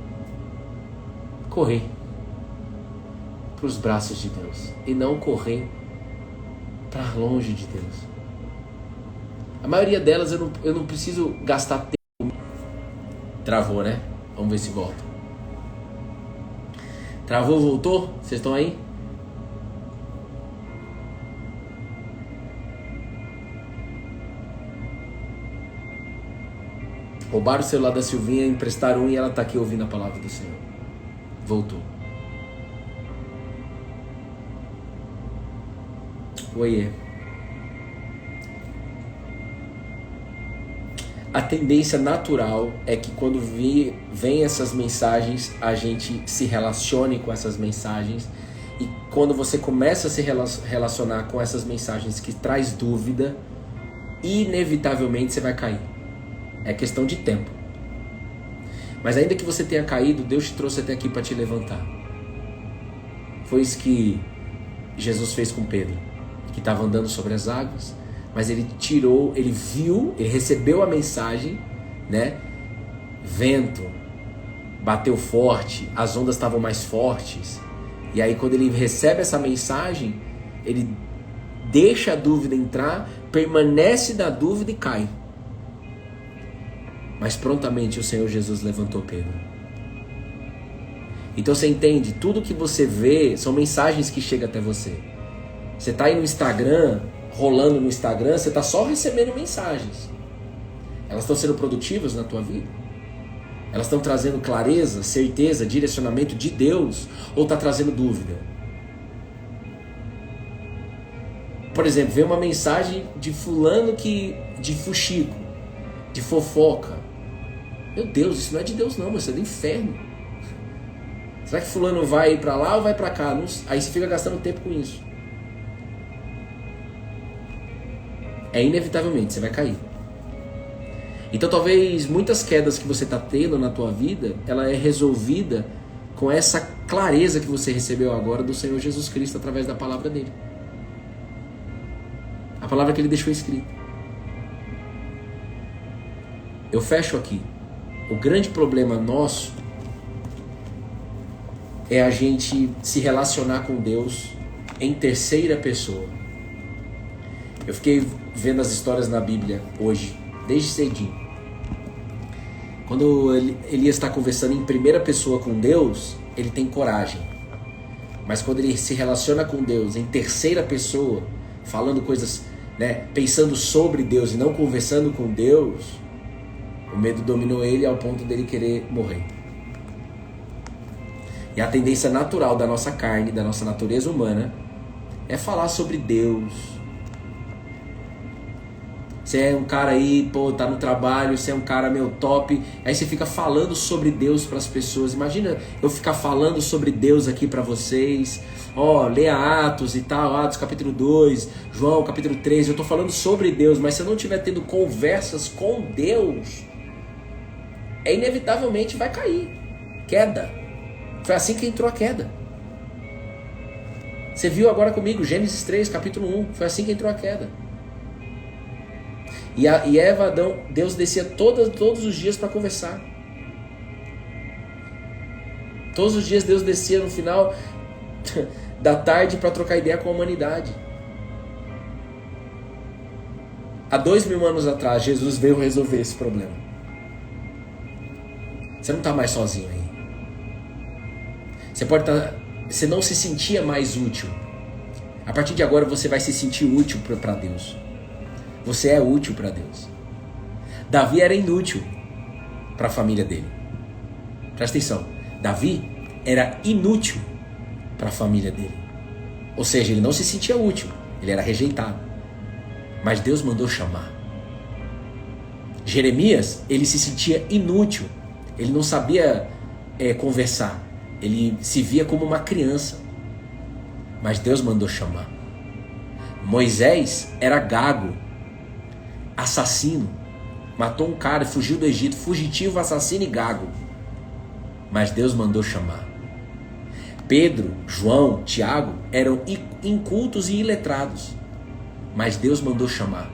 correr para os braços de Deus e não correr para longe de Deus. A maioria delas eu não preciso gastar tempo. Travou, né? Vamos ver se volta. Travou, voltou? Vocês estão aí? Roubaram o celular da Silvinha, emprestaram um e ela está aqui ouvindo a palavra do Senhor. Voltou. Oiê. A tendência natural é que quando vem essas mensagens, a gente se relacione com essas mensagens. E quando você começa a se relacionar com essas mensagens que traz dúvida, inevitavelmente você vai cair. É questão de tempo. Mas ainda que você tenha caído, Deus te trouxe até aqui para te levantar. Foi isso que Jesus fez com Pedro, que estava andando sobre as águas, mas ele tirou, ele viu, ele recebeu a mensagem, né? Vento, bateu forte, as ondas estavam mais fortes. E aí quando ele recebe essa mensagem, ele deixa a dúvida entrar, permanece na dúvida e cai. Mas prontamente o Senhor Jesus levantou Pedro. Então você entende, tudo que você vê são mensagens que chegam até você. Você está aí no Instagram, rolando no Instagram, você está só recebendo mensagens. Elas estão sendo produtivas na tua vida? Elas estão trazendo clareza, certeza, direcionamento de Deus? Ou está trazendo dúvida? Por exemplo, vem uma mensagem de fulano de fuxico, de fofoca. Meu Deus, isso não é de Deus não, isso é do inferno. Será que fulano vai para lá ou vai para cá? Não, aí você fica gastando tempo com isso. Inevitavelmente, você vai cair. Então talvez muitas quedas que você está tendo na tua vida, ela é resolvida com essa clareza que você recebeu agora do Senhor Jesus Cristo através da palavra dele. A palavra que ele deixou escrita. Eu fecho aqui. O grande problema nosso é a gente se relacionar com Deus em terceira pessoa. Eu fiquei vendo as histórias na Bíblia hoje, desde cedinho. Quando Elias está conversando em primeira pessoa com Deus, ele tem coragem. Mas quando ele se relaciona com Deus em terceira pessoa, falando coisas, né, pensando sobre Deus e não conversando com Deus, o medo dominou ele ao ponto dele querer morrer. E a tendência natural da nossa carne, da nossa natureza humana, é falar sobre Deus. Você é um cara aí, tá no trabalho, você é um cara meio top, aí você fica falando sobre Deus para as pessoas. Imagina eu ficar falando sobre Deus aqui para vocês. Leia Atos e tal, Atos capítulo 2, João capítulo 3, eu tô falando sobre Deus, mas se eu não estiver tendo conversas com Deus, inevitavelmente vai cair. Queda. Foi assim que entrou a queda. Você viu agora comigo, Gênesis 3, capítulo 1, foi assim que entrou a queda. E Eva, Adão, Deus descia todos os dias para conversar. Todos os dias Deus descia no final da tarde para trocar ideia com a humanidade. Há 2000 anos atrás, Jesus veio resolver esse problema. Você não está mais sozinho aí. Você não se sentia mais útil. A partir de agora você vai se sentir útil para Deus. Você é útil para Deus. Davi era inútil para a família dele. Presta atenção. Davi era inútil para a família dele. Ou seja, ele não se sentia útil. Ele era rejeitado. Mas Deus mandou chamar. Jeremias, ele se sentia inútil. Ele não sabia conversar. Ele se via como uma criança. Mas Deus mandou chamar. Moisés era gago, assassino, matou um cara, fugiu do Egito, fugitivo, assassino e gago. Mas Deus mandou chamar. Pedro, João, Tiago eram incultos e iletrados. Mas Deus mandou chamar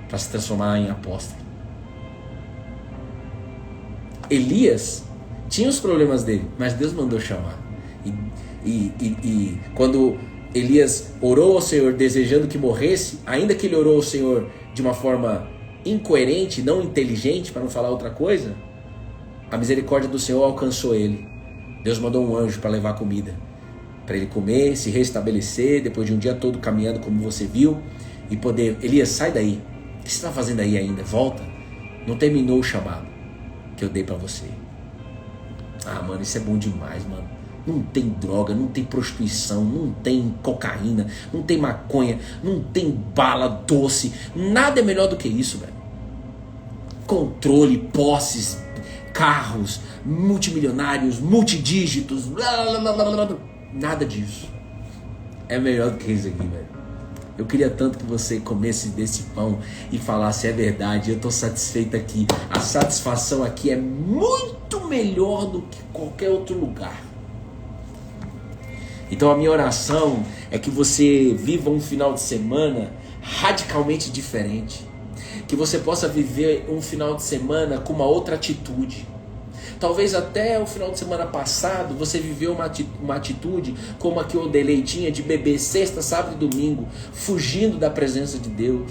para se transformar em apóstolo. Elias tinha os problemas dele, mas Deus mandou chamar. E quando Elias orou ao Senhor desejando que morresse, ainda que ele orou ao Senhor de uma forma incoerente, não inteligente, para não falar outra coisa, a misericórdia do Senhor alcançou ele. Deus mandou um anjo para levar comida, para ele comer, se restabelecer, depois de um dia todo caminhando como você viu, e poder, Elias, sai daí, o que você está fazendo aí ainda? Volta, Não terminou o chamado que eu dei para você. Ah, mano, isso é bom demais, mano. Não tem droga, não tem prostituição, não tem cocaína, não tem maconha, não tem bala doce. Nada é melhor do que isso, velho. Controle, posses, carros, multimilionários, multidígitos, blá, blá, blá, blá, blá. Nada disso é melhor do que isso aqui, velho. Eu queria tanto que você comesse desse pão e falasse: é verdade, eu estou satisfeito aqui. A satisfação aqui é muito melhor do que qualquer outro lugar. Então a minha oração é que você viva um final de semana radicalmente diferente. Que você possa viver um final de semana com uma outra atitude. Talvez até o final de semana passado você viveu uma atitude como a que o Odelei tinha de beber sexta, sábado e domingo, fugindo da presença de Deus.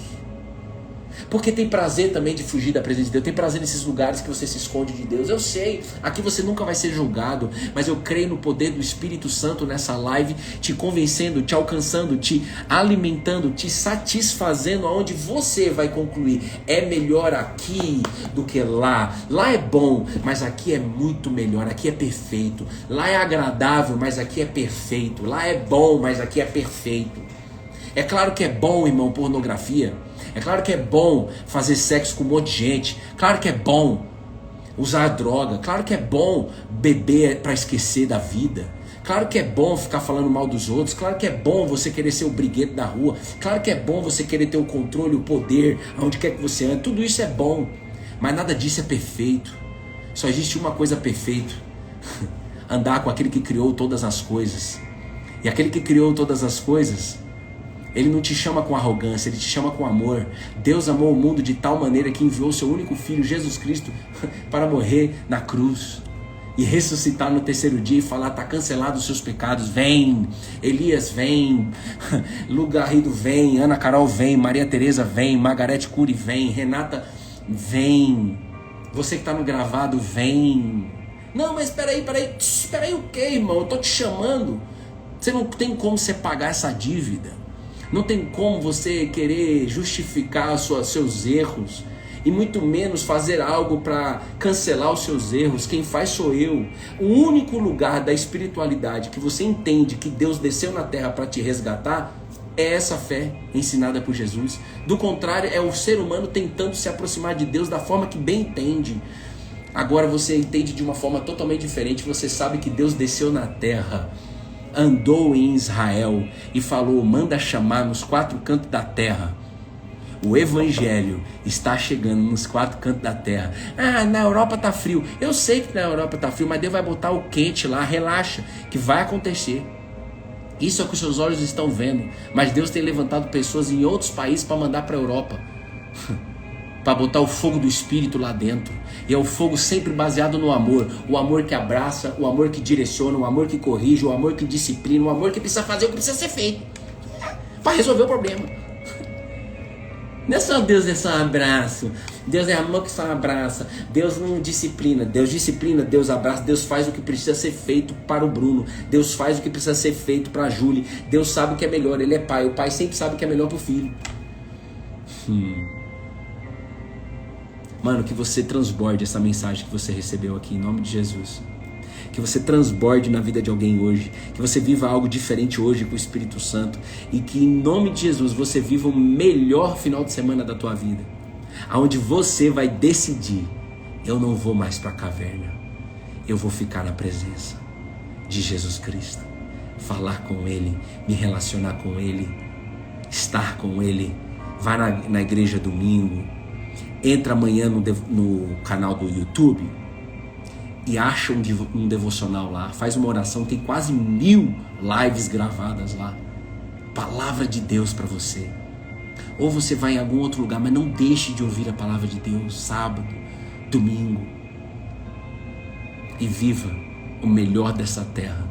Porque tem prazer também de fugir da presença de Deus, tem prazer nesses lugares que você se esconde de Deus. Eu sei, aqui você nunca vai ser julgado, mas eu creio no poder do Espírito Santo nessa live, te convencendo, te alcançando, te alimentando, te satisfazendo, aonde você vai concluir: é melhor aqui do que lá. Lá é bom, mas aqui é muito melhor, aqui é perfeito. Lá é agradável, mas aqui é perfeito. Lá é bom, mas aqui é perfeito. É claro que é bom, irmão, pornografia. É claro que é bom fazer sexo com um monte de gente. Claro que é bom usar droga. Claro que é bom beber para esquecer da vida. Claro que é bom ficar falando mal dos outros. Claro que é bom você querer ser o brigueto da rua. Claro que é bom você querer ter o controle, o poder, aonde quer que você ande. Tudo isso é bom, mas nada disso é perfeito. Só existe uma coisa perfeita: andar com aquele que criou todas as coisas. E aquele que criou todas as coisas, ele não te chama com arrogância, ele te chama com amor. Deus amou o mundo de tal maneira que enviou o seu único filho, Jesus Cristo, para morrer na cruz e ressuscitar no terceiro dia e falar: está cancelado os seus pecados, vem. Elias vem, Lu Garrido vem, Ana Carol vem, Maria Tereza vem, Margarete Cury vem, Renata vem, você que está no gravado vem. Não, mas espera aí o que, irmão? Eu estou te chamando. Você não tem como você pagar essa dívida. Não tem como você querer justificar seus erros, e muito menos fazer algo para cancelar os seus erros. Quem faz sou eu. O único lugar da espiritualidade que você entende que Deus desceu na terra para te resgatar é essa fé ensinada por Jesus. Do contrário, é o ser humano tentando se aproximar de Deus da forma que bem entende. Agora você entende de uma forma totalmente diferente. Você sabe que Deus desceu na terra, andou em Israel e falou: manda chamar nos quatro cantos da terra. O evangelho está chegando nos quatro cantos da terra. Ah, na Europa tá frio. Eu sei que na Europa tá frio, mas Deus vai botar o quente lá. Relaxa, que vai acontecer. Isso é o que os seus olhos estão vendo. Mas Deus tem levantado pessoas em outros países para mandar para a Europa, para botar o fogo do Espírito lá dentro. E é o fogo sempre baseado no amor. O amor que abraça, o amor que direciona, o amor que corrige, o amor que disciplina, o amor que precisa fazer o que precisa ser feito para resolver o problema. Não é só Deus é só um abraço. Deus é amor que só abraça. Deus não disciplina. Deus disciplina, Deus abraça. Deus faz o que precisa ser feito para o Bruno. Deus faz o que precisa ser feito para a Júlia. Deus sabe o que é melhor. Ele é pai. O pai sempre sabe o que é melhor para o filho. Mano, que você transborde essa mensagem que você recebeu aqui, em nome de Jesus. Que você transborde na vida de alguém hoje. Que você viva algo diferente hoje com o Espírito Santo. E que em nome de Jesus você viva o melhor final de semana da tua vida. Onde você vai decidir: eu não vou mais para a caverna. Eu vou ficar na presença de Jesus Cristo. Falar com Ele, me relacionar com Ele, estar com Ele. Vai na igreja domingo. Entra amanhã no canal do YouTube e acha um devocional lá. Faz uma oração, tem quase 1000 lives gravadas lá. Palavra de Deus para você. Ou você vai em algum outro lugar, mas não deixe de ouvir a palavra de Deus. Sábado, domingo. E viva o melhor dessa terra.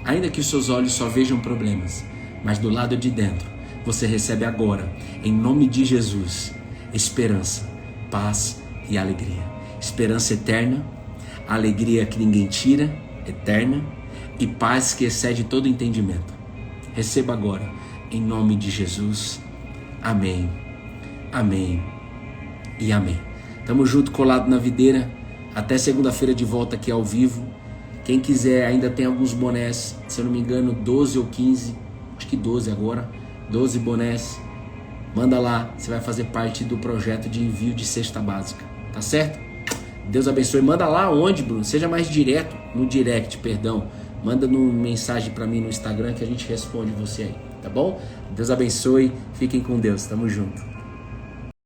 Ainda que os seus olhos só vejam problemas, mas do lado de dentro você recebe agora, em nome de Jesus, esperança, paz e alegria. Esperança eterna, alegria que ninguém tira, eterna, e paz que excede todo entendimento. Receba agora, em nome de Jesus. Amém, amém e amém. Tamo junto, colado na videira. Até segunda-feira de volta aqui ao vivo. Quem quiser, ainda tem alguns bonés, se eu não me engano 12 ou 15, acho que 12 agora, 12 bonés. Manda lá, você vai fazer parte do projeto de envio de cesta básica, tá certo? Deus abençoe. Manda lá onde, Bruno? Seja mais direto, no direct, perdão. Manda uma mensagem pra mim no Instagram que a gente responde você aí, tá bom? Deus abençoe, fiquem com Deus, tamo junto.